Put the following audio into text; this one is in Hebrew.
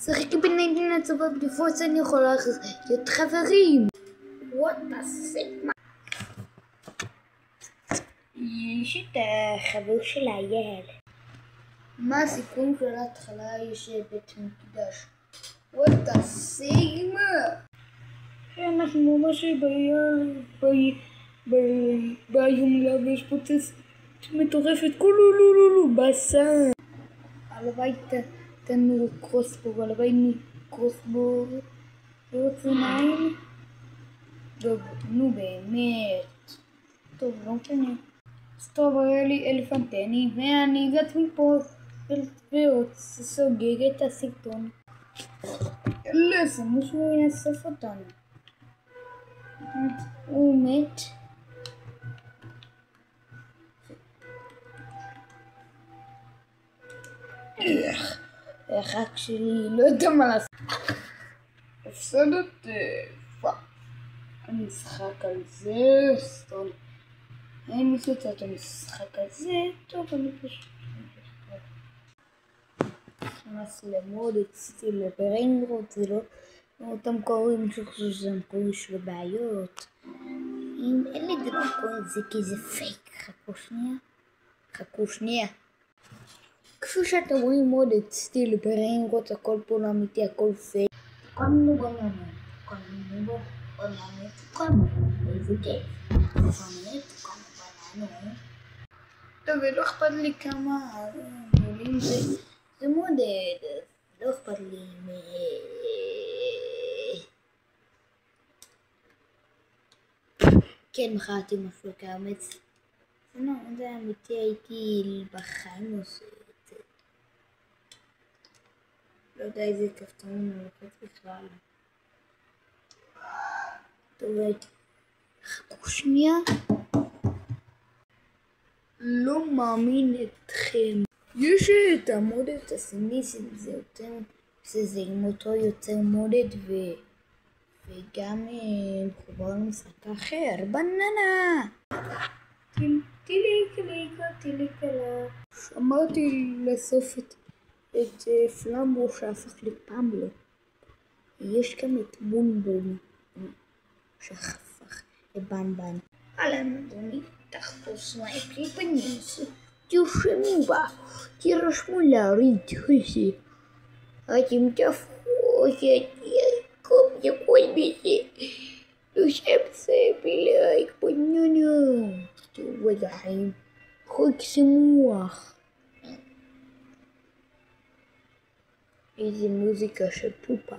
שחקי בנהיגים לצופה בדיפוץ אני יכולה להיות חברים. וואט תעשה? יש את החבר של אייל. מה הסיכום של ההתחלה יש בית מקדש? וואט תעשה? אנחנו ממש ביומלה ויש פה טסט מטורפת כולו בסן. הלוואי תנו קרוסבור, הלוואי קרוסבור ברצוניים. טוב, נו באמת. טוב, לא משנה. אז טוב, היה לי אלפנטני ואני הגעת מפה וסוגג את הסרטון. לזה מישהו יאסף אותנו. הוא מת. הח"כ שלי לא יודע מה לעשות. הפסדת פאק. אני משחק על זה סתם. אין לי סוטה את המשחק הזה. טוב, אני פשוט נכנס למוד, אצלי לברנגרות, זה לא אותם קוראים שחושבים שזה מקורי של בעיות. אם אין לי דבר קורא את זה כי זה פייק. חכו שנייה. כפי שאתם רואים מוד אצלי לברנגרות, הכל פה לא אמיתי, הכל פייק. קומנו בננות, איזה כיף. טוב, ולא אכפת לי כמה מילים זה מודד, לא אכפת לי כן, מכרתי משהו כאמץ. זה אמיתי, הייתי בחיים עושה את זה. לא יודע איזה כפתורים ללחוץ בכלל. טוב, חכו שנייה. לא מאמין אתכם. יש את המודד הסיניסי, זה יותר, זה עם אותו יוצר מודד וגם מחובר למשחק אחר, בננה. טיליקלה. שמרתי לסוף את פלמבו שהפך לפמבלו. יש גם את בונבון שהפך לבנבן. אהלן אדוני, תחפוש מהקליפ הניס. תרשמו בה, תירשמו להריד חסי. אתם תפכו יקום יפול בזה. לשם בלייק בננה. טוב החיים, חוק שמוח. איזה מוזיקה של פופה.